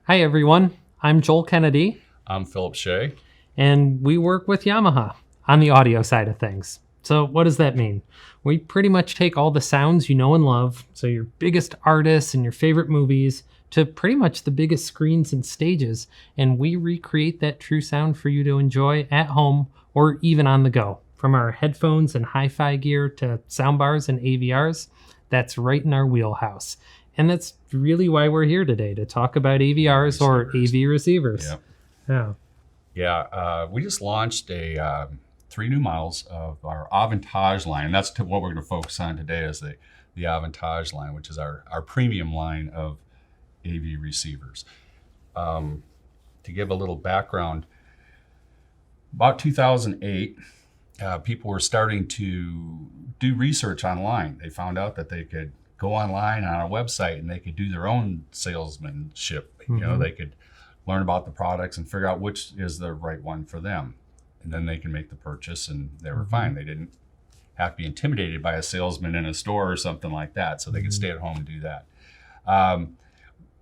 Hi everyone, I'm Joel Kennedy, I'm Philip Shea. and we work with Yamaha on the audio side of things. So what does that mean? We pretty much take all the sounds you know and love, so your biggest artists and your favorite movies, to pretty much the biggest screens and stages, and we recreate that true sound for you to enjoy at home or even on the go. From our headphones and hi-fi gear to soundbars and AVRs, that's right in our wheelhouse. And that's really why we're here today, to talk about AVRs or AV receivers. Yep. Yeah. We just launched 3 new models of our AVENTAGE line. And that's what we're going to focus on today is the AVENTAGE line, which is our premium line of AV receivers. To give a little background, about 2008, people were starting to do research online. They found out that they could go online on a website and they could do their own salesmanship. Mm-hmm. You know, they could learn about the products and figure out which is the right one for them. And then they can make the purchase and they were fine. They didn't have to be intimidated by a salesman in a store or something like that. So they could stay at home and do that.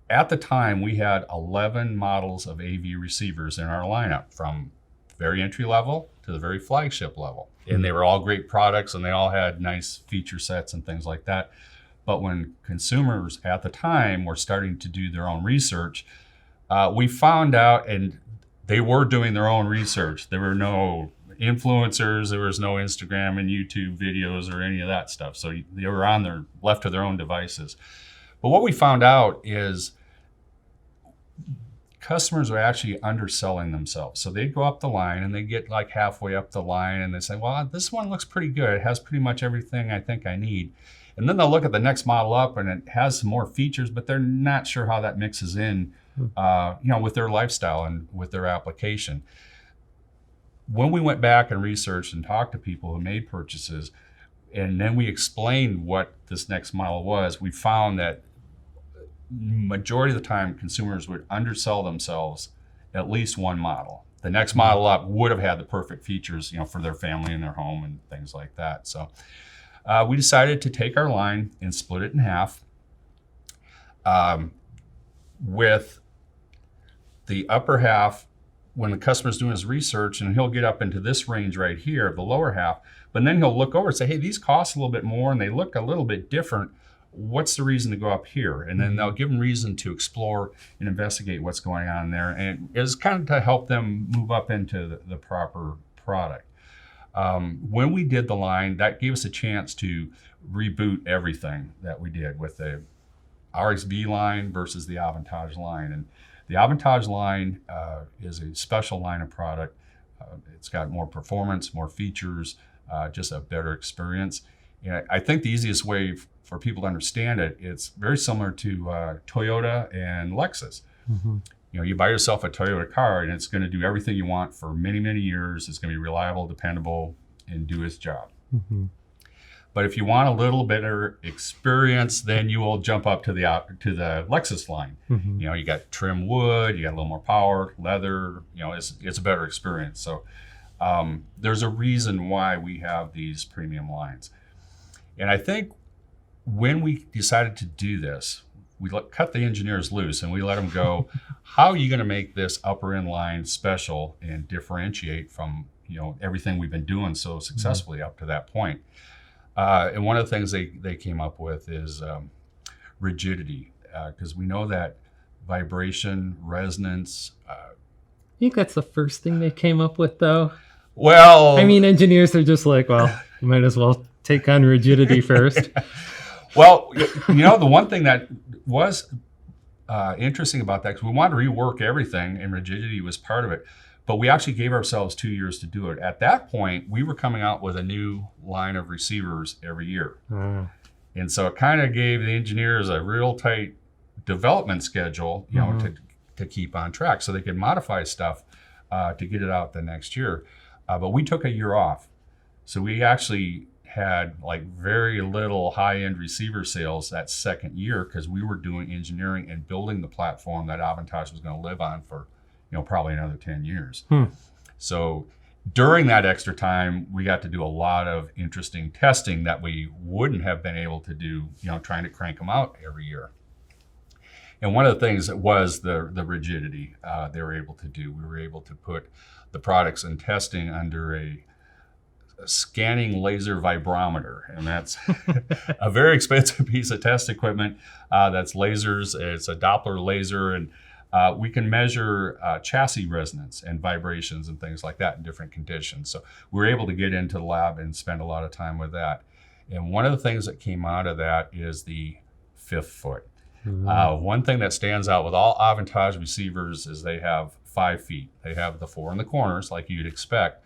At the time, we had 11 models of AV receivers in our lineup, from very entry level to the very flagship level. And they were all great products and they all had nice feature sets and things like that. But when consumers at the time were starting to do their own research, we found out, and they were doing their own research. There were no influencers, there was no Instagram and YouTube videos or any of that stuff. So they were left to their own devices. But what we found out is customers were actually underselling themselves. So they'd go up the line and they get like halfway up the line and they say, well, this one looks pretty good. It has pretty much everything I think I need. And then they'll look at the next model up and it has some more features, but they're not sure how that mixes in, with their lifestyle and with their application. When we went back and researched and talked to people who made purchases, and then we explained what this next model was, we found that majority of the time consumers would undersell themselves at least one model. The next model up would have had the perfect features, for their family and their home and things like that. So we decided to take our line and split it in half, with the upper half when the customer's doing his research, and he'll get up into this range right here, the lower half, but then he'll look over and say, hey, these cost a little bit more and they look a little bit different. What's the reason to go up here? And then they'll give them reason to explore and investigate what's going on there. And it's kind of to help them move up into the proper product. When we did the line, that gave us a chance to reboot everything that we did with the RXB line versus the AVENTAGE line. And the AVENTAGE line is a special line of product. It's got more performance, more features, just a better experience. And I think the easiest way for people to understand it, it's very similar to Toyota and Lexus. Mm-hmm. You buy yourself a Toyota car and it's going to do everything you want for many, many years. It's going to be reliable, dependable, and do its job. Mm-hmm. But if you want a little better experience, then you will jump up to the Lexus line. Mm-hmm. You got trim wood, you got a little more power, leather. It's a better experience. So there's a reason why we have these premium lines. And I think when we decided to do this, we cut the engineers loose and we let them go, how are you going to make this upper end line special and differentiate from everything we've been doing so successfully up to that point? And one of the things they came up with is rigidity, because we know that vibration, resonance. I think that's the first thing they came up with, though. Well, I mean, engineers are just like, well, you might as well take on rigidity first. Well, the one thing that was interesting about that, because we wanted to rework everything and rigidity was part of it, but we actually gave ourselves 2 years to do it. At that point, we were coming out with a new line of receivers every year. And so it kind of gave the engineers a real tight development schedule, to keep on track so they could modify stuff to get it out the next year. But we took a year off. So we actually had like very little high-end receiver sales that second year because we were doing engineering and building the platform that AVENTAGE was going to live on for probably another 10 years. So during that extra time, we got to do a lot of interesting testing that we wouldn't have been able to do, trying to crank them out every year. And one of the things that was the rigidity they were able to do. We were able to put the products in testing under a scanning laser vibrometer, and that's a very expensive piece of test equipment. That's lasers. It's a Doppler laser, and we can measure chassis resonance and vibrations and things like that in different conditions. So we were able to get into the lab and spend a lot of time with that. And one of the things that came out of that is the 5th foot. One thing that stands out with all AVENTAGE receivers is they have 5 feet. They have the 4 in the corners like you'd expect.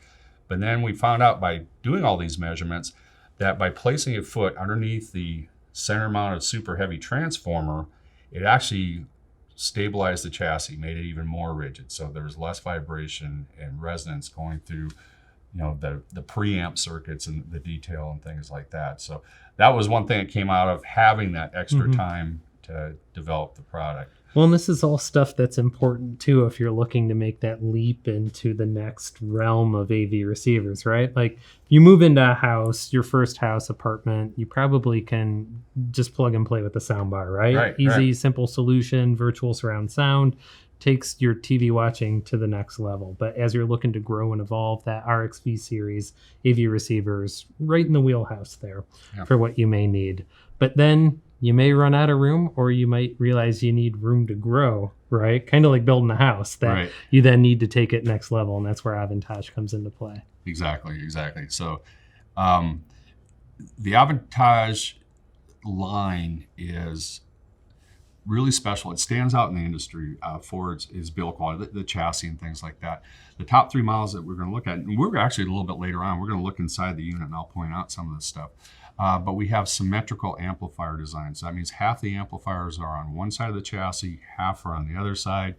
But then we found out by doing all these measurements that by placing a foot underneath the center mounted super heavy transformer, it actually stabilized the chassis, made it even more rigid. So there's less vibration and resonance going through, you know, the preamp circuits and the detail and things like that. So that was one thing that came out of having that extra time to develop the product. Well, and this is all stuff that's important too if you're looking to make that leap into the next realm of AV receivers, right? Like you move into a house, your first house, apartment, you probably can just plug and play with the soundbar, right? Easy, simple solution, virtual surround sound, takes your TV watching to the next level. But as you're looking to grow and evolve, that RXV series AV receivers right in the wheelhouse there for what you may need. But then you may run out of room, or you might realize you need room to grow, right? Kind of like building a house that you then need to take it next level, and that's where AVENTAGE comes into play. Exactly. So the AVENTAGE line is really special. It stands out in the industry for its build quality, the chassis and things like that. The top 3 models that we're going to look at, and we're actually a little bit later on, we're going to look inside the unit and I'll point out some of this stuff. But we have symmetrical amplifier designs. So that means half the amplifiers are on one side of the chassis, half are on the other side.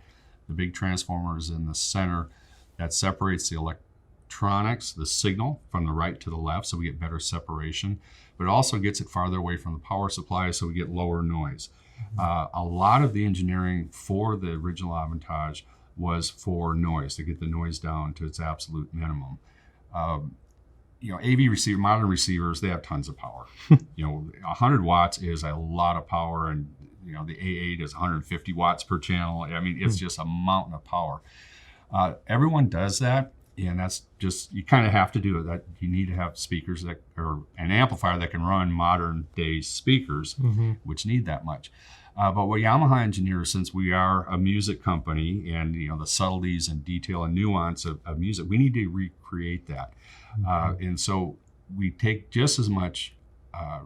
The big transformer is in the center. That separates the electronics, the signal, from the right to the left, so we get better separation. But it also gets it farther away from the power supply, so we get lower noise. A lot of the engineering for the original AVENTAGE was for noise, to get the noise down to its absolute minimum. You know, AV receiver, modern receivers, they have tons of power. You know, 100 watts is a lot of power, and you know, the A8 is 150 watts per channel. I mean, it's just a mountain of power. Everyone does that, and that's just, you kind of have to do it. That you need to have speakers that, or an amplifier that can run modern day speakers, which need that much. But what Yamaha engineers, since we are a music company, and you know, the subtleties and detail and nuance of music, we need to recreate that. And so we take just as much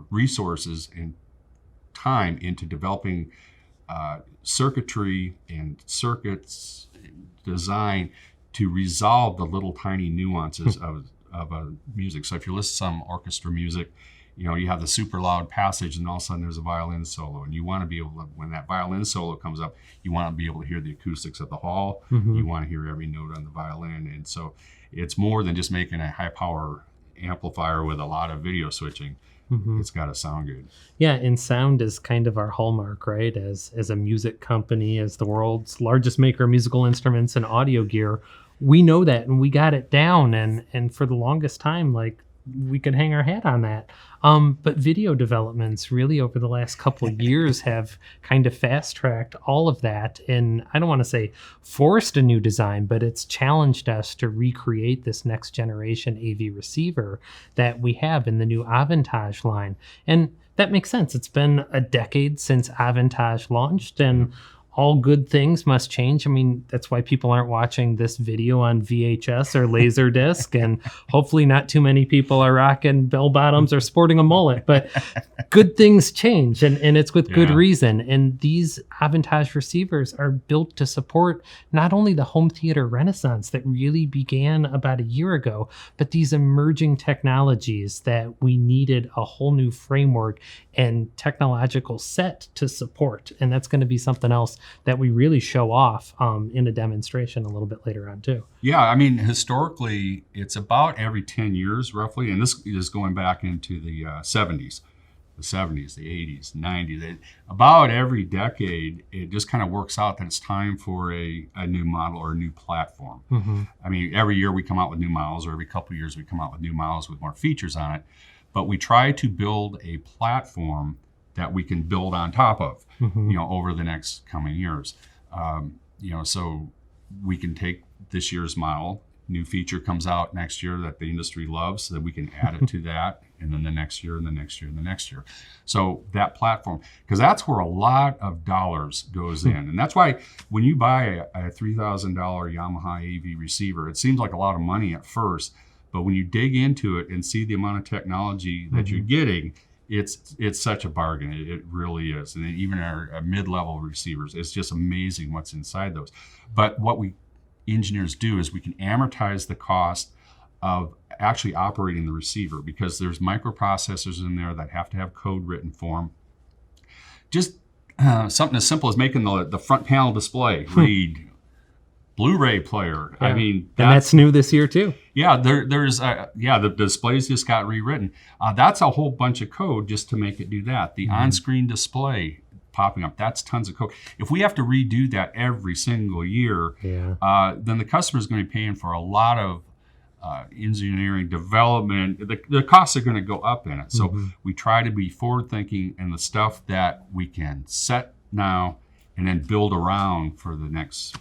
resources and time into developing circuitry and circuits design to resolve the little tiny nuances of music. So if you listen to some orchestra music, you know, you have the super loud passage, and all of a sudden there's a violin solo, and you want to be able to, when that violin solo comes up, you want to be able to hear the acoustics of the hall. You want to hear every note on the violin. And so it's more than just making a high power amplifier with a lot of video switching. It's got to sound good. Yeah, and sound is kind of our hallmark, right? As a music company, as the world's largest maker of musical instruments and audio gear, we know that, and we got it down. And for the longest time, like, we could hang our hat on that. But video developments really over the last couple of years have kind of fast-tracked all of that. And I don't want to say forced a new design, but it's challenged us to recreate this next generation AV receiver that we have in the new AVENTAGE line. And that makes sense. It's been a decade since AVENTAGE launched, and all good things must change. I mean, that's why people aren't watching this video on VHS or Laserdisc, and hopefully not too many people are rocking bell bottoms or sporting a mullet. But good things change, and it's with good reason. And these AVENTAGE receivers are built to support not only the home theater renaissance that really began about a year ago, but these emerging technologies that we needed a whole new framework and technological set to support. And that's going to be something else that we really show off in a demonstration a little bit later on too. Yeah, I mean, historically, it's about every 10 years roughly, and this is going back into the 70s, the 80s, 90s. About every decade, it just kind of works out that it's time for a new model or a new platform. I mean, every year we come out with new models, or every couple of years we come out with new models with more features on it. But we try to build a platform that we can build on top of, over the next coming years. So we can take this year's model, new feature comes out next year that the industry loves, so that we can add it to that, and then the next year and the next year and the next year. So that platform, because that's where a lot of dollars goes in. And that's why when you buy a $3,000 Yamaha AV receiver, it seems like a lot of money at first, but when you dig into it and see the amount of technology that you're getting, it's such a bargain. It really is. And even our mid-level receivers, it's just amazing what's inside those. But what we engineers do is we can amortize the cost of actually operating the receiver, because there's microprocessors in there that have to have code written for them. Just something as simple as making the front panel display read Blu-ray player. Yeah. I mean, that's new this year too. Yeah, there's the displays just got rewritten. That's a whole bunch of code just to make it do that. The on-screen display popping up, that's tons of code. If we have to redo that every single year, then the customer is going to be paying for a lot of engineering development. The costs are going to go up in it. So we try to be forward thinking, and the stuff that we can set now and then build around for the next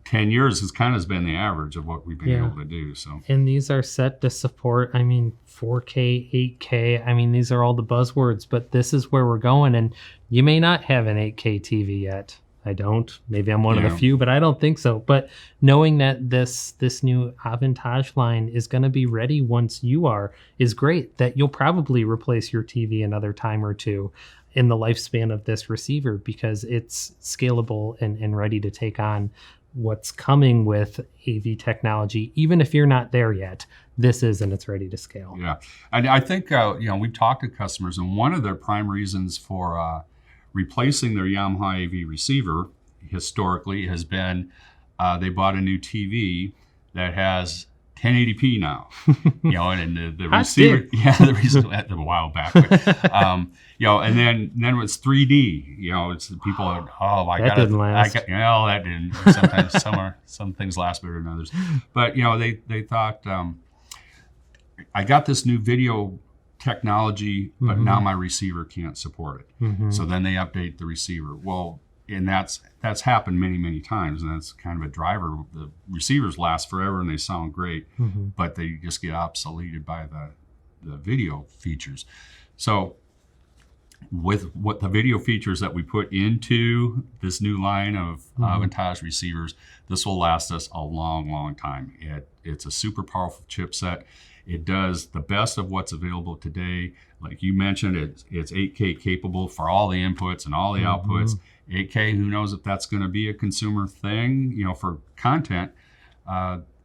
10 years has been the average of what we've been able to do. So, and these are set to support, 4K, 8K. These are all the buzzwords, but this is where we're going. And you may not have an 8K TV yet. I don't. Maybe I'm one of the few, but I don't think so. But knowing that this new AVENTAGE line is going to be ready once you are is great. That you'll probably replace your TV another time or two in the lifespan of this receiver, because it's scalable and ready to take on what's coming with AV technology. Even if you're not there yet, this is, and it's ready to scale. Yeah, and I think we've talked to customers, and one of their prime reasons for replacing their Yamaha AV receiver historically has been they bought a new TV that has 1080p now. And the receiver, the reason a while back, but, and then it was 3D. It's people are, that didn't last. That didn't. Sometimes some things last better than others. But they thought, I got this new video technology, but now my receiver can't support it. So then they update the receiver. Well, and that's happened many times, and that's kind of a driver. The receivers last forever and they sound great, but they just get obsoleted by the video features. So with what the video features that we put into this new line of AVENTAGE receivers, this will last us a long time. It's a super powerful chipset. It does the best of what's available today. Like you mentioned, it's 8K capable for all the inputs and all the outputs. 8K, who knows if that's going to be a consumer thing, for content.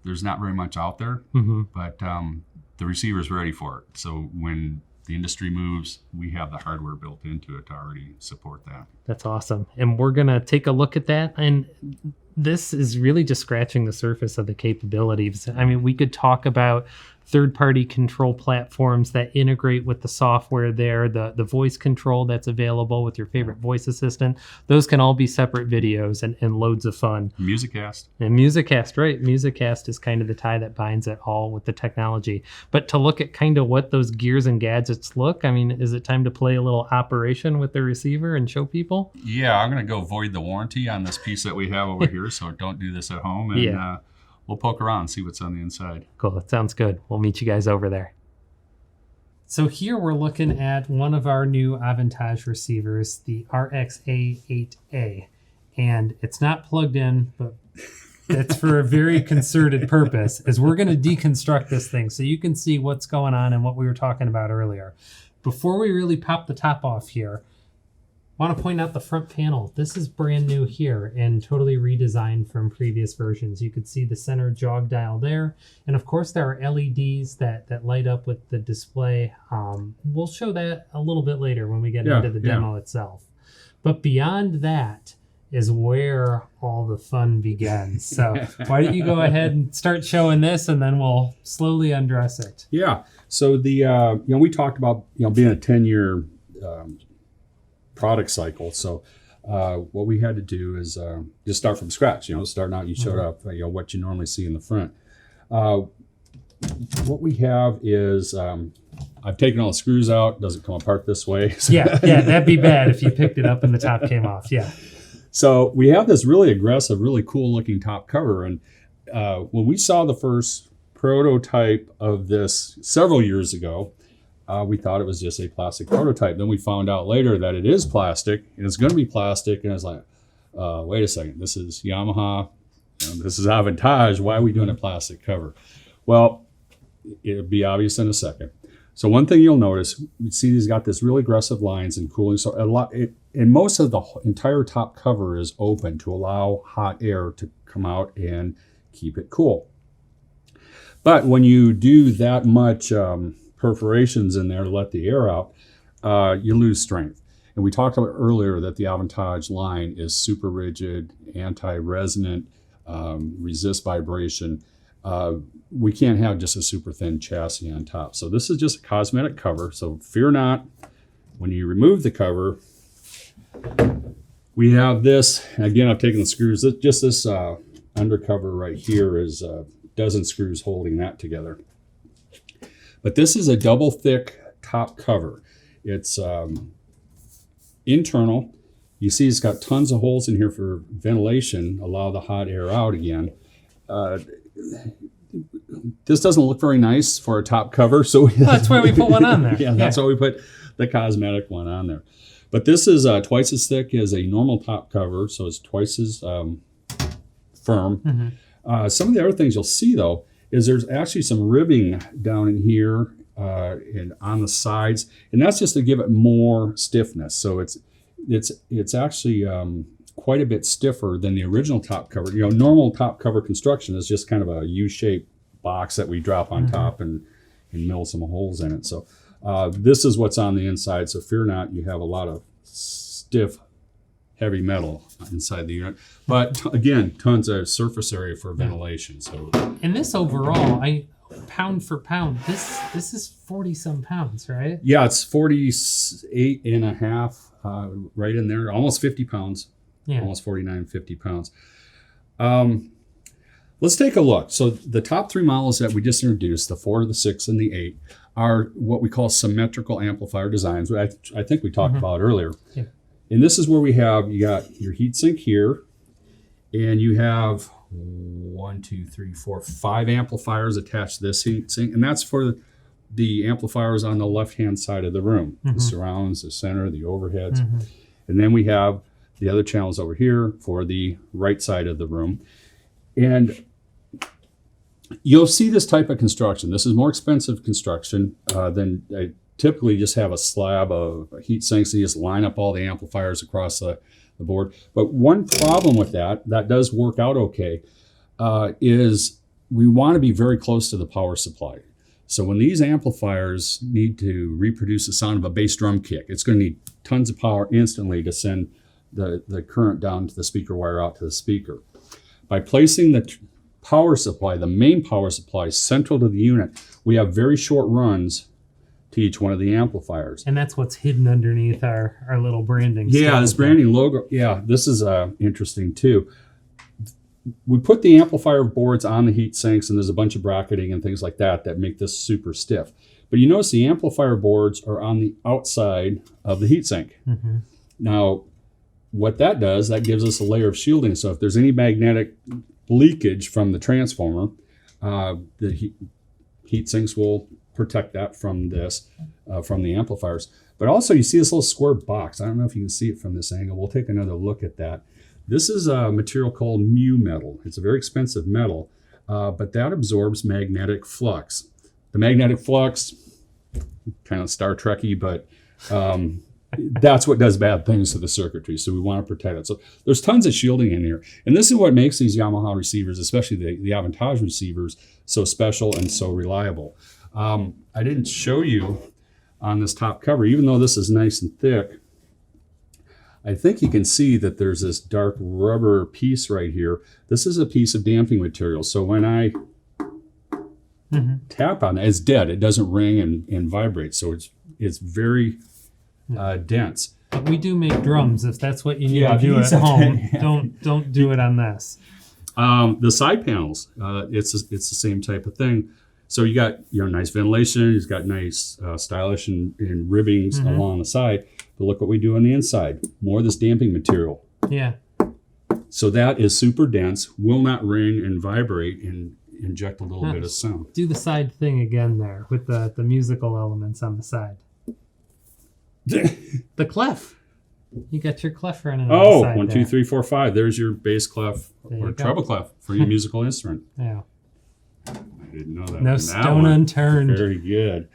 There's not very much out there, but the receiver's ready for it. So when the industry moves, we have the hardware built into it to already support that. That's awesome. And we're going to take a look at that. And this is really just scratching the surface of the capabilities. We could talk about third-party control platforms that integrate with the software there, the voice control that's available with your favorite voice assistant. Those can all be separate videos and loads of fun. Musicast. And Musicast, right. Musicast is kind of the tie that binds it all with the technology. But to look at kind of what those gears and gadgets look, is it time to play a little operation with the receiver and show people? Yeah, I'm going to go void the warranty on this piece that we have over here, so don't do this at home. And we'll poke around and see what's on the inside. Cool. That sounds good. We'll meet you guys over there. So here we're looking at one of our new AVENTAGE receivers, the RXA8A. And it's not plugged in, but it's for a very concerted purpose, as we're going to deconstruct this thing so you can see what's going on and what we were talking about earlier. Before we really pop the top off here, I want to point out the front panel. This is brand new here and totally redesigned from previous versions. You could see the center jog dial there. And of course, there are LEDs that light up with the display. We'll show that a little bit later when we get into the demo itself. But beyond that is where all the fun begins. So why don't you go ahead and start showing this, and then we'll slowly undress it. Yeah. So the we talked about being a 10-year product cycle. So what we had to do is just start from scratch. Starting out, you showed up what you normally see in the front. What we have is I've taken all the screws out. It doesn't come apart this way. Yeah, that'd be bad if you picked it up and the top came off. Yeah. So we have this really aggressive, really cool looking top cover. And when we saw the first prototype of this several years ago, we thought it was just a plastic prototype. Then we found out later that it is plastic, and it's going to be plastic. And I was like, wait a second, this is Yamaha, this is AVENTAGE. Why are we doing a plastic cover? Well, it'll be obvious in a second. So one thing you'll notice, you see he's got this really aggressive lines and cooling. So and most of the entire top cover is open to allow hot air to come out and keep it cool. But when you do that much perforations in there to let the air out, you lose strength. And we talked about earlier that the AVENTAGE line is super rigid, anti-resonant, resist vibration. We can't have just a super thin chassis on top. So this is just a cosmetic cover. So fear not, when you remove the cover, we have this. Again, I've taken the screws. Just this undercover right here is a dozen screws holding that together. But this is a double thick top cover. It's internal. You see it's got tons of holes in here for ventilation, allow the hot air out again. This doesn't look very nice for a top cover, so that's why we put one on there. Yeah, that's why we put the cosmetic one on there. But this is twice as thick as a normal top cover, so it's twice as firm. Some of the other things you'll see, though, is there's actually some ribbing down in here and on the sides, and that's just to give it more stiffness. So it's actually quite a bit stiffer than the original top cover. You know, normal top cover construction is just kind of a U-shaped box that we drop on top and mill some holes in it. So this is what's on the inside. So fear not, you have a lot of stiff, heavy metal inside the unit. But again, tons of surface area for ventilation. So, and this overall, pound for pound, this is 40 some pounds, right? Yeah, it's 48 and a half, right in there, almost 50 pounds. Yeah. Almost 49, 50 pounds. Let's take a look. So the top three models that we just introduced, the 4, the 6, and the 8, are what we call symmetrical amplifier designs, which I think we talked about earlier. Yeah. And this is where you got your heatsink here, and you have 1, 2, 3, 4, 5 amplifiers attached to this heatsink, and that's for the amplifiers on the left-hand side of the room, the surrounds, the center, the overheads. And then we have the other channels over here for the right side of the room. And you'll see this type of construction. This is more expensive construction than I typically just have a slab of heat sinks and you just line up all the amplifiers across the board. But one problem with that does work out okay, is we want to be very close to the power supply. So when these amplifiers need to reproduce the sound of a bass drum kick, it's going to need tons of power instantly to send the current down to the speaker wire out to the speaker. By placing the power supply, the main power supply, central to the unit, we have very short runs to each one of the amplifiers. And that's what's hidden underneath our little branding. Yeah, this branding logo. Yeah, this is interesting too. We put the amplifier boards on the heat sinks, and there's a bunch of bracketing and things like that make this super stiff. But you notice the amplifier boards are on the outside of the heat sink. Now, what that does, that gives us a layer of shielding. So if there's any magnetic leakage from the transformer, the heat sinks will protect that from from the amplifiers. But also you see this little square box. I don't know if you can see it from this angle. We'll take another look at that. This is a material called mu metal. It's a very expensive metal, but that absorbs magnetic flux. The magnetic flux, kind of Star Trek-y, but that's what does bad things to the circuitry, so we want to protect it. So there's tons of shielding in here. And this is what makes these Yamaha receivers, especially the AVENTAGE receivers, so special and so reliable. I didn't show you on this top cover, even though this is nice and thick, I think you can see that there's this dark rubber piece right here. This is a piece of damping material. So when I tap on it, it's dead. It doesn't ring and vibrate. So it's very dense. But we do make drums if that's what you need to do at home. Don't do it on this. The side panels, it's the same type of thing. So you got nice ventilation. It's got nice stylish and ribbings along the side. But look what we do on the inside. More of this damping material. Yeah. So that is super dense, will not ring and vibrate and inject a little bit of sound. Do the side thing again there with the musical elements on the side. The clef. You got your clef running on the side. 1, 2, 3, 4, 5. There's your bass clef or treble clef for your musical instrument. Yeah. I didn't know that. No stone unturned. Very good.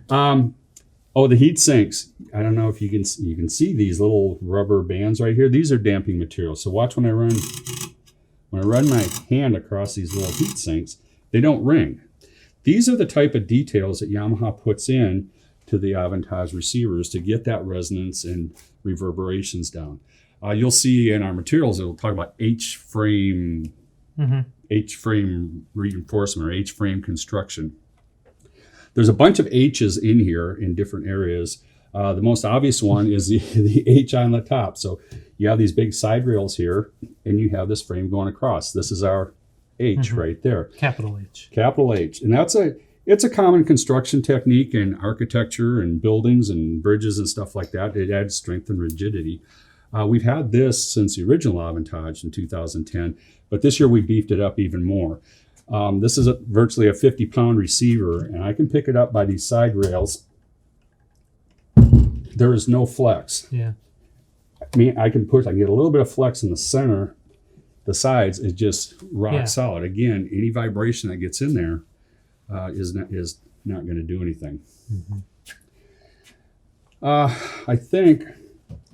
The heat sinks. I don't know if you can see these little rubber bands right here. These are damping material. So watch when I run my hand across these little heat sinks, they don't ring. These are the type of details that Yamaha puts in to the AVENTAGE receivers to get that resonance and reverberations down. You'll see in our materials, it'll talk about H-frame reinforcement or H-frame construction. There's a bunch of H's in here in different areas. The most obvious one is the H on the top. So you have these big side rails here, and you have this frame going across. This is our H right there. Capital H. Capital H. And it's a common construction technique in architecture and buildings and bridges and stuff like that. It adds strength and rigidity. We've had this since the original AVENTAGE in 2010, but this year we beefed it up even more. This is virtually a 50-pound receiver, and I can pick it up by these side rails. There is no flex. Yeah. I mean, I can get a little bit of flex in the center. The sides is just rock solid. Again, any vibration that gets in there is not going to do anything. I think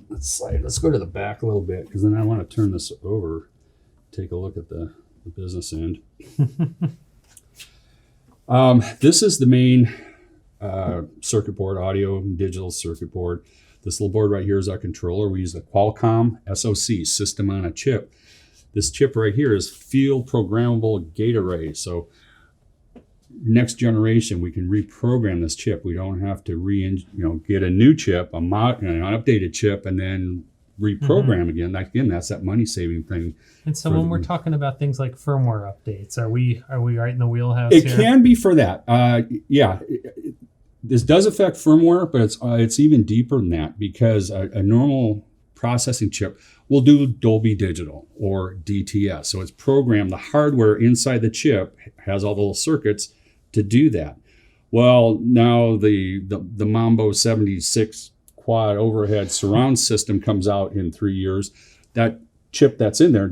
let's go to the back a little bit, because then I want to turn this over, take a look at the business end. This is the main circuit board, audio and digital circuit board. This little board right here is our controller. We use the Qualcomm SoC, system on a chip. This chip right here is field programmable gate array. So next generation, we can reprogram this chip. We don't have to get a new chip, an updated chip, and then reprogram again. That's that money saving thing. And so when we're talking about things like firmware updates, are we right in the wheelhouse here? It can be for that. This does affect firmware, but it's even deeper than that, because a normal processing chip will do Dolby Digital or DTS. So it's programmed. The hardware inside the chip has all the little circuits to do that. Well, now the Mambo 76 quad overhead surround system comes out in 3 years. That chip that's in there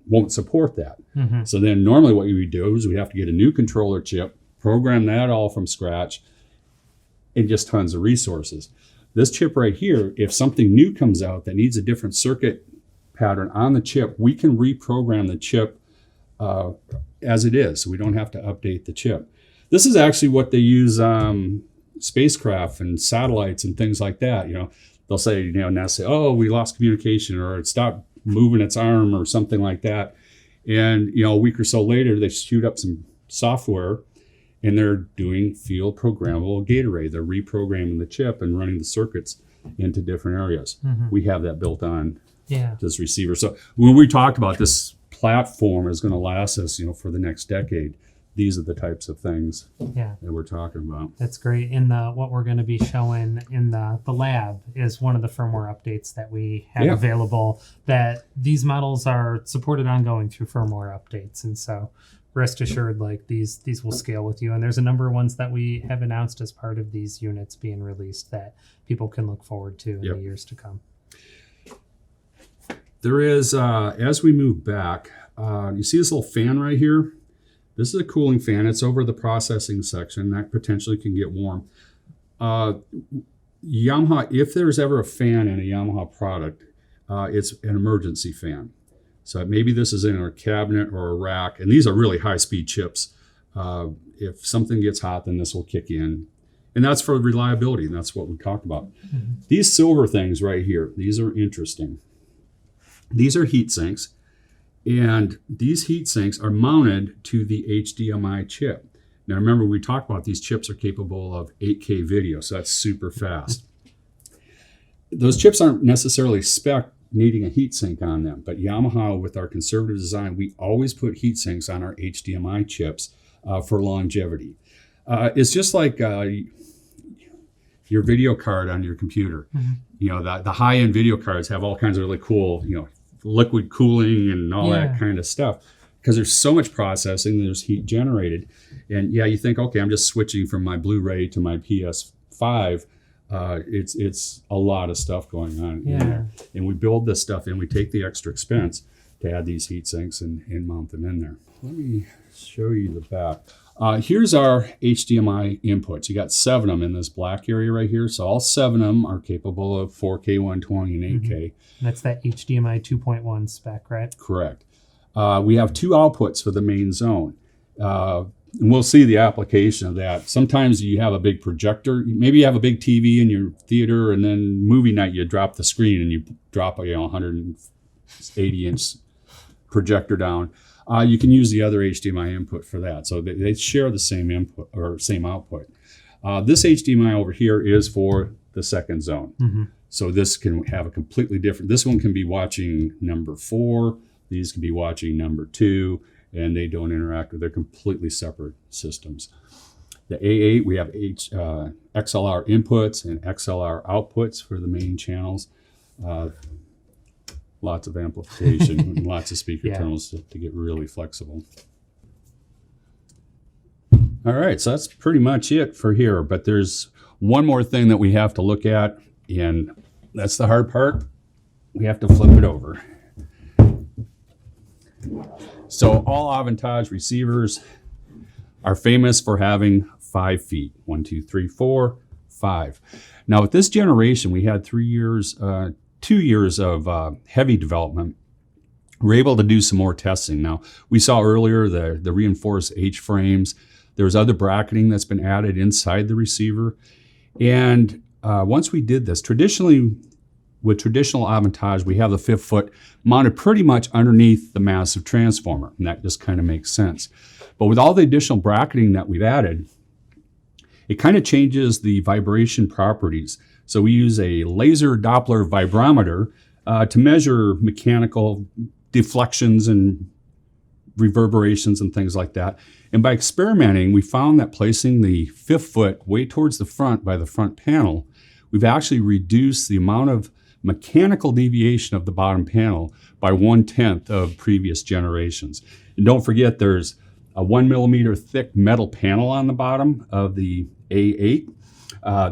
won't support that. So then normally what we do is we have to get a new controller chip, program that all from scratch, and just tons of resources. This chip right here, if something new comes out that needs a different circuit pattern on the chip, we can reprogram the chip as it is. So we don't have to update the chip. This is actually what they use spacecraft and satellites and things like that. They'll say, NASA, oh, we lost communication, or it stopped moving its arm or something like that. And, a week or so later, they shoot up some software, and they're doing field programmable gate array. They're reprogramming the chip and running the circuits into different areas. We have that built on this receiver. So when we talk about this platform is going to last us, for the next decade, these are the types of things that we're talking about. That's great. And what we're going to be showing in the lab is one of the firmware updates that we have available, that these models are supported ongoing through firmware updates. And so rest assured, these will scale with you. And there's a number of ones that we have announced as part of these units being released that people can look forward to in the years to come. There is, as we move back, you see this little fan right here? This is a cooling fan. It's over the processing section. That potentially can get warm. Yamaha, if there's ever a fan in a Yamaha product, it's an emergency fan. So maybe this is in a cabinet or a rack, and these are really high-speed chips. If something gets hot, then this will kick in. And that's for reliability, and that's what we talked about. These silver things right here, these are interesting. These are heat sinks, and these heat sinks are mounted to the HDMI chip. Now remember, we talked about these chips are capable of 8K video, so that's super fast. Those chips aren't necessarily spec needing a heat sink on them, but Yamaha, with our conservative design, we always put heat sinks on our HDMI chips for longevity. It's just like your video card on your computer. The high-end video cards have all kinds of really cool, liquid cooling and all that kind of stuff, because there's so much processing, there's heat generated. And you think, okay, I'm just switching from my Blu-ray to my PS5. It's a lot of stuff going on. And we build this stuff in. We take the extra expense to add these heat sinks and mount them in there. Let me show you the back. Here's our HDMI inputs. You got 7 of them in this black area right here. So all 7 of them are capable of 4K, 120, and 8K. That's that HDMI 2.1 spec, right? Correct. We have 2 outputs for the main zone. And we'll see the application of that. Sometimes you have a big projector. Maybe you have a big TV in your theater, and then movie night you drop the screen and you drop a 180-inch projector down. You can use the other HDMI input for that. So they share the same input or same output. This HDMI over here is for the second zone. So this can have a completely different, this one can be watching number 4. These can be watching number 2, and they don't interact with, they're completely separate systems. The A8, we have XLR inputs and XLR outputs for the main channels. Lots of amplification and lots of speaker tunnels to get really flexible. All right, so that's pretty much it for here, but there's one more thing that we have to look at, and that's the hard part. We have to flip it over. So all AVENTAGE receivers are famous for having 5 feet. 1, 2, 3, 4, 5. Now with this generation, we had 2 years of heavy development. We're able to do some more testing. Now we saw earlier the reinforced H-frames. There's other bracketing that's been added inside the receiver. And once we did this, with traditional AVENTAGE, we have the 5th foot mounted pretty much underneath the massive transformer, and that just kind of makes sense. But with all the additional bracketing that we've added, it kind of changes the vibration properties. So we use a laser Doppler vibrometer to measure mechanical deflections and reverberations and things like that. And by experimenting, we found that placing the 5th foot way towards the front by the front panel, we've actually reduced the amount of mechanical deviation of the bottom panel by 1/10 of previous generations. And don't forget, there's a 1 millimeter thick metal panel on the bottom of the A8.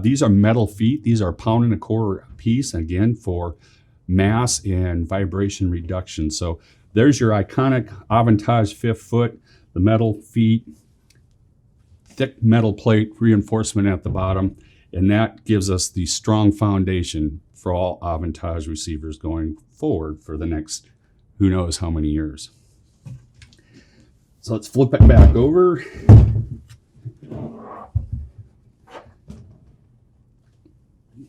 These are metal feet. These are 1.25 pound piece, again, for mass and vibration reduction. So there's your iconic AVENTAGE 5th foot, the metal feet, thick metal plate reinforcement at the bottom, and that gives us the strong foundation for all AVENTAGE receivers going forward for the next who knows how many years. So let's flip it back over.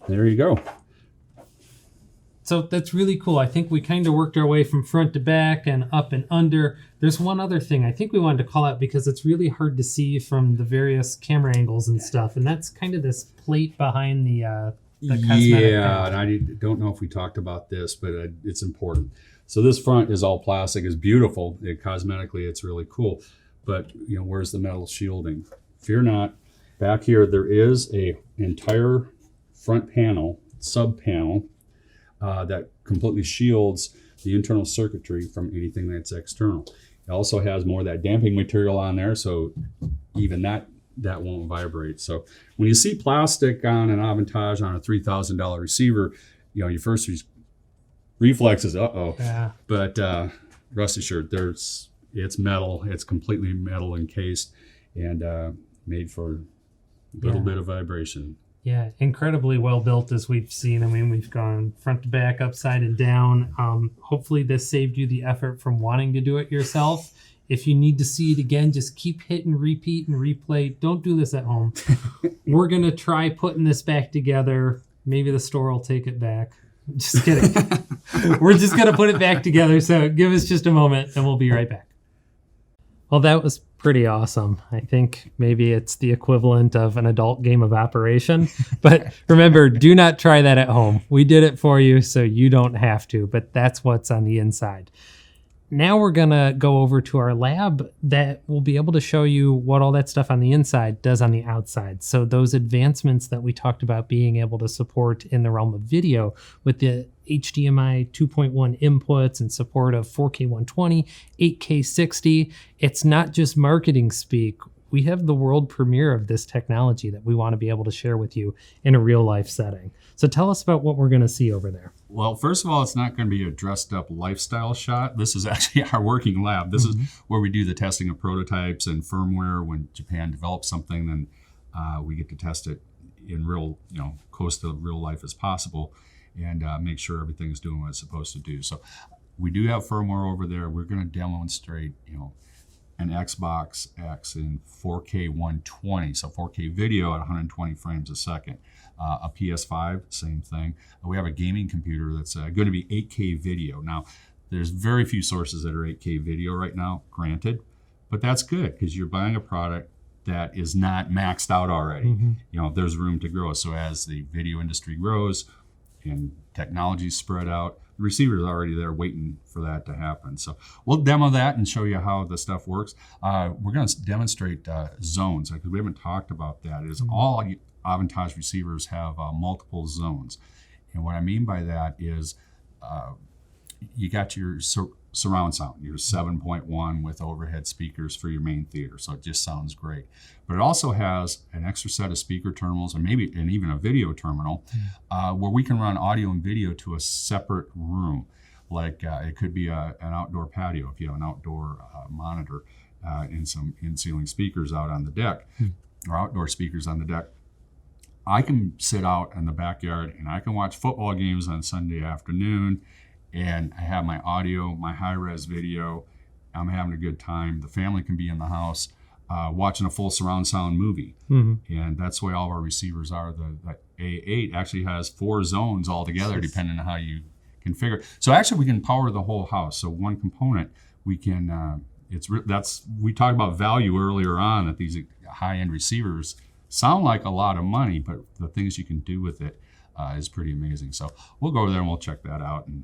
There you go. So that's really cool. I think we kind of worked our way from front to back and up and under. There's one other thing I think we wanted to call out because it's really hard to see from the various camera angles and stuff, and that's kind of this plate behind the cosmetic panel. And I don't know if we talked about this, but it's important. So this front is all plastic. It's beautiful. Cosmetically, it's really cool. But where's the metal shielding? Fear not. Back here, there is an entire front panel, sub panel, that completely shields the internal circuitry from anything that's external. It also has more of that damping material on there, so even that won't vibrate. So when you see plastic on an AVENTAGE on a $3,000 receiver, your first reflex is uh-oh. Yeah. But rest assured, it's metal. It's completely metal encased and made for a little bit of vibration. Yeah, incredibly well built as we've seen. I mean, we've gone front to back, upside and down. Hopefully this saved you the effort from wanting to do it yourself. If you need to see it again, just keep hitting repeat and replay. Don't do this at home. We're going to try putting this back together. Maybe the store will take it back. Just kidding. We're just going to put it back together. So give us just a moment and we'll be right back. Well, that was pretty awesome. I think maybe it's the equivalent of an adult game of Operation. But remember, do not try that at home. We did it for you, so you don't have to. But that's what's on the inside. now we're going to go over to our lab that will be able to show you what all that stuff on the inside does on the outside. So those advancements that we talked about being able to support in the realm of video with the HDMI 2.1 inputs and support of 4K 120, 8K 60, it's not just marketing speak. We have the world premiere of this technology that we want to be able to share with you in a real life setting. So tell us about what we're going to see over there. Well, first of all, it's not going to be a dressed up lifestyle shot. This is actually our working lab. This is where we do the testing of prototypes and firmware. When Japan develops something, then we get to test it in real, close to real life as possible, and make sure everything is doing what it's supposed to do. So we do have firmware over there. We're going to demonstrate, an Xbox X in 4K 120, so 4K video at 120 frames a second. A PS5, same thing. We have a gaming computer that's going to be 8K video. Now, there's very few sources that are 8K video right now, granted, but that's good because you're buying a product that is not maxed out already. There's room to grow. So as the video industry grows and technology spread out, the receiver is already there waiting for that to happen. So we'll demo that and show you how the stuff works. We're going to demonstrate zones because we haven't talked about that. It is all AVENTAGE receivers have multiple zones. And what I mean by that is you got your surround sound, your 7.1 with overhead speakers for your main theater. So it just sounds great. But it also has an extra set of speaker terminals and even a video terminal where we can run audio and video to a separate room. Like it could be an outdoor patio if you have an outdoor monitor and some in-ceiling speakers out on the deck or outdoor speakers on the deck. I can sit out in the backyard and I can watch football games on Sunday afternoon, and I have my audio, my high-res video. I'm having a good time. The family can be in the house watching a full surround sound movie. And that's the way all of our receivers are. The A8 actually has 4 zones altogether, depending on how you configure. So actually we can power the whole house. So one component, we can, we talked about value earlier on, that these high-end receivers sound like a lot of money, but the things you can do with it is pretty amazing. So we'll go over there and we'll check that out and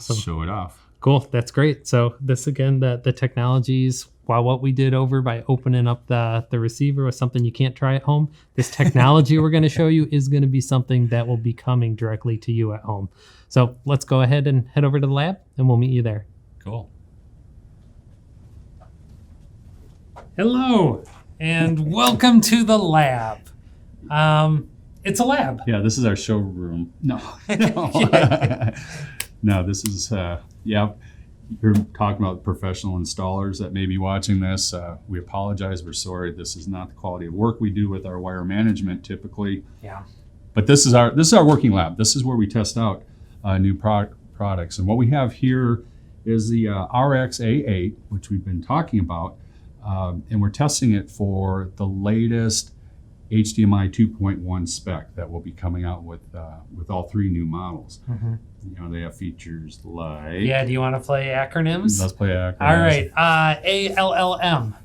show it off. Cool. That's great. So this, again, the technologies, while what we did over by opening up the receiver was something you can't try at home, this technology we're going to show you is going to be something that will be coming directly to you at home. So let's go ahead and head over to the lab and we'll meet you there. Cool. Hello. And welcome to the lab. It's a lab. Yeah, this is our showroom. No. No, this is, you're talking about professional installers that may be watching this. We apologize. We're sorry. This is not the quality of work we do with our wire management typically. Yeah. But this is our working lab. This is where we test out new products. And what we have here is the RX A8, which we've been talking about. And we're testing it for the latest HDMI 2.1 spec that will be coming out with all 3 new models. They have features like... Yeah, do you want to play acronyms? Let's play acronyms. All right. ALLM.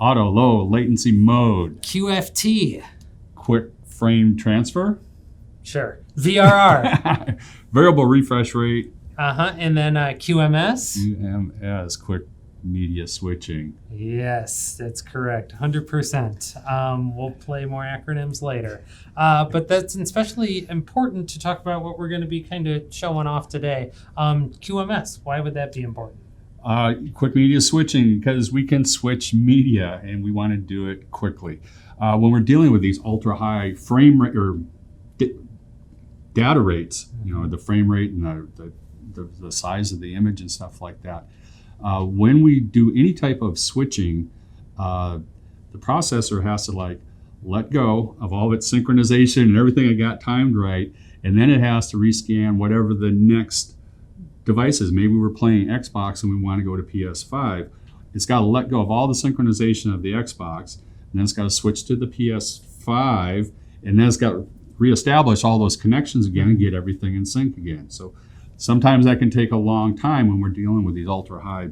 Auto low latency mode. QFT. Quick frame transfer. Sure. VRR. Variable refresh rate. And then QMS. QMS, quick media switching. Yes, that's correct. 100%. We'll play more acronyms later. But that's especially important to talk about what we're going to be kind of showing off today. QMS, why would that be important? Quick media switching, because we can switch media and we want to do it quickly. When we're dealing with these ultra high frame rate or data rates, the frame rate and the size of the image and stuff like that, when we do any type of switching, the processor has to let go of all of its synchronization and everything it got timed right, and then it has to rescan whatever the next device is. Maybe we're playing Xbox and we want to go to PS5. It's got to let go of all the synchronization of the Xbox, and then it's got to switch to the PS5, and then it's got to reestablish all those connections again and get everything in sync again. So sometimes that can take a long time when we're dealing with these ultra high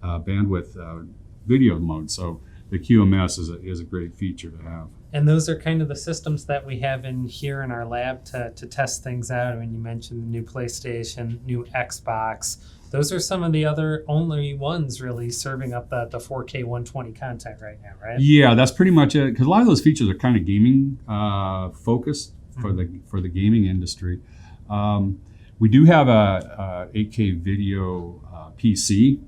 bandwidth video modes. So the QMS is a great feature to have. And those are kind of the systems that we have in here in our lab to test things out. I mean, you mentioned the new PlayStation, new Xbox. those are some of the other only ones really serving up the 4K 120 content right now, right? Yeah, that's pretty much it. Because a lot of those features are kind of gaming focused for the gaming industry. We do have a 8K video PC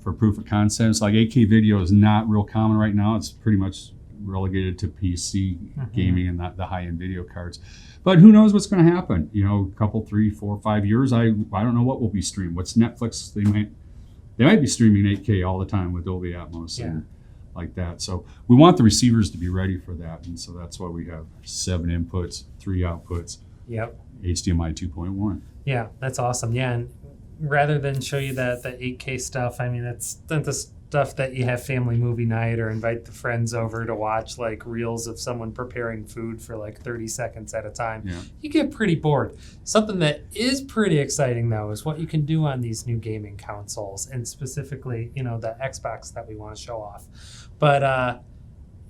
for proof of concepts. Like 8K video is not real common right now. It's pretty much relegated to PC gaming and not the high-end video cards. But who knows what's going to happen? You know, a couple, 3, 4, 5 years. I don't know what will be streamed. What's Netflix? They might be streaming 8K all the time with Dolby Atmos and like that. So we want the receivers to be ready for that, and so that's why we have 7 inputs, 3 outputs. Yep. HDMI 2.1. Yeah, that's awesome. Yeah, and rather than show you the 8K stuff, I mean, that's not the stuff that you have family movie night or invite the friends over to watch, like reels of someone preparing food for like 30 seconds at a time. Yeah. You get pretty bored. Something that is pretty exciting, though, is what you can do on these new gaming consoles, and specifically, you know, the Xbox that we want to show off. But,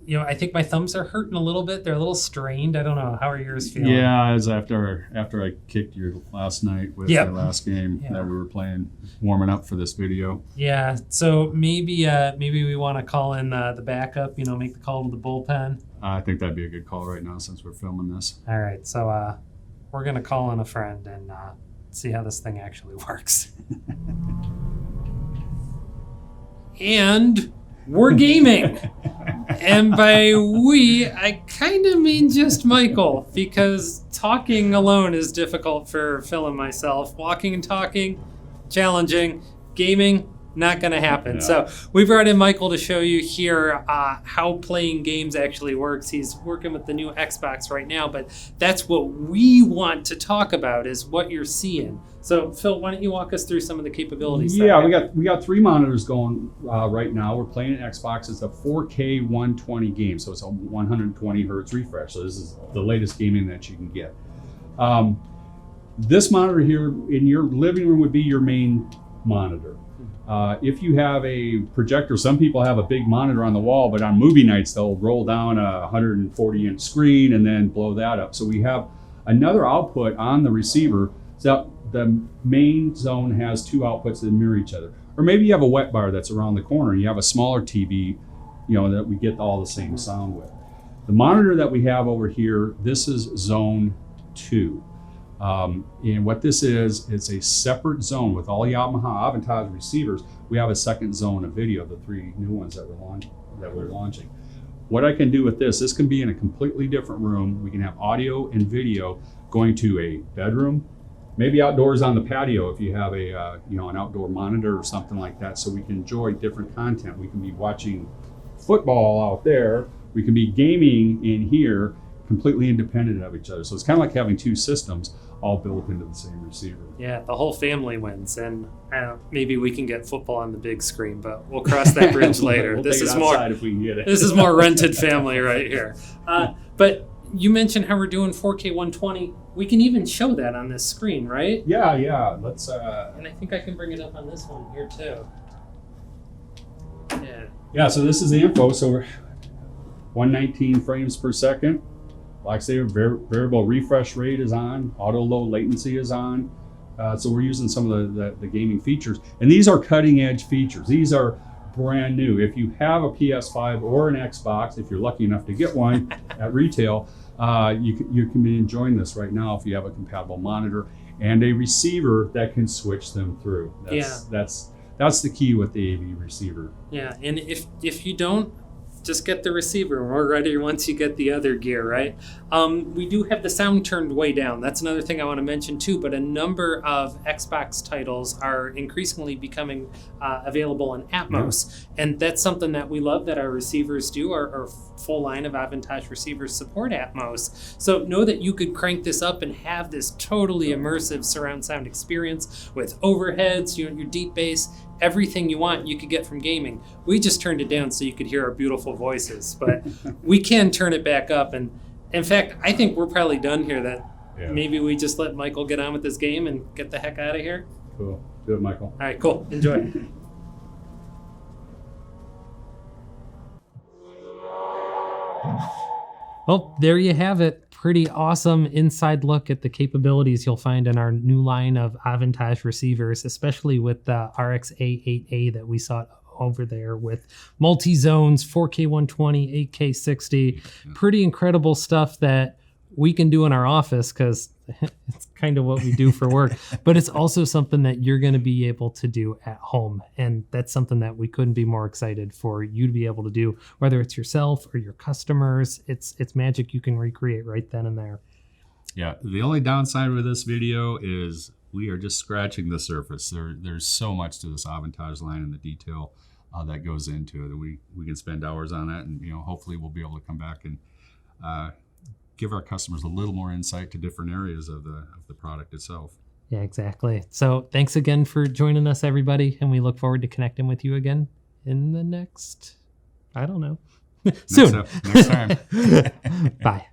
you know, I think my thumbs are hurting a little bit. They're a little strained. I don't know. How are yours feeling? Yeah, as after I kicked you last night with the last game that we were playing, warming up for this video. Yeah, so maybe we want to call in the backup, you know, make the call to the bullpen. I think that'd be a good call right now since we're filming this. All right, so we're going to call in a friend and see how this thing actually works. And we're gaming. And by we, I kind of mean just Michael, because talking alone is difficult for Phil and myself. Walking and talking, challenging. Gaming, not going to happen. So we brought in Michael to show you here how playing games actually works. He's working with the new Xbox right now, but that's what we want to talk about, is what you're seeing. So Phil, why don't you walk us through some of the capabilities? Yeah, we got 3 monitors going right now. We're playing an Xbox. It's a 4K 120 game, so it's a 120 hertz refresh. So this is the latest gaming that you can get. This monitor here in your living room would be your main monitor. If you have a projector, some people have a big monitor on the wall, but on movie nights they'll roll down a 140-inch screen and then blow that up. So we have another output on the receiver. So the main zone has 2 outputs that mirror each other. Or maybe you have a wet bar that's around the corner and you have a smaller TV, you know, that we get all the same sound with. The monitor that we have over here, this is zone 2. And what this is, it's a separate zone with all Yamaha AVENTAGE receivers. We have a second zone of video, the 3 new ones that we're launching. What I can do with this can be in a completely different room. We can have audio and video going to a bedroom, maybe outdoors on the patio if you have a an outdoor monitor or something like that, so we can enjoy different content. We can be watching football out there. We can be gaming in here, completely independent of each other. So it's kind of like having 2 systems all built into the same receiver. Yeah, the whole family wins, and maybe we can get football on the big screen, but we'll cross that bridge later. We'll this take is it more. If we can get it. This is more rented family right here. But you mentioned how we're doing 4K 120. We can even show that on this screen, right? Yeah. Let's. And I think I can bring it up on this one here too. Yeah. Yeah. So this is the info. So we're 119 frames per second. Like I say, variable refresh rate is on, auto low latency is on. So we're using some of the gaming features. And these are cutting edge features. These are brand new. If you have a PS5 or an Xbox, if you're lucky enough to get one at retail, you can be enjoying this right now if you have a compatible monitor and a receiver that can switch them through. That's the key with the AV receiver. Yeah, and if you don't, just get the receiver. We're ready once you get the other gear, right? We do have the sound turned way down. That's another thing I want to mention too, but a number of Xbox titles are increasingly becoming available in Atmos. And that's something that we love that our receivers do. Our full line of AVENTAGE receivers support Atmos. So know that you could crank this up and have this totally immersive surround sound experience with overheads, your deep bass, everything you want you could get from gaming. We just turned it down so you could hear our beautiful voices, but we can turn it back up. And in fact, I think we're probably done here. Maybe we just let Michael get on with this game and get the heck out of here. Cool. Do it, Michael. All right, cool. Enjoy. Well, there you have it. pretty awesome inside look at the capabilities you'll find in our new line of AVENTAGE receivers, especially with the RX-A8A that we saw over there with multi-zones, 4K 120, 8K 60. Pretty incredible stuff that we can do in our office because it's kind of what we do for work, but it's also something that you're going to be able to do at home. And that's something that we couldn't be more excited for you to be able to do, whether it's yourself or your customers. It's magic you can recreate right then and there. Yeah, the only downside with this video is we are just scratching the surface. There's so much to this AVENTAGE line and the detail that goes into it. We can spend hours on that, and hopefully we'll be able to come back and give our customers a little more insight to different areas of the product itself. Yeah, exactly. So thanks again for joining us, everybody, and we look forward to connecting with you again in the next, I don't know, soon. Next time. Bye.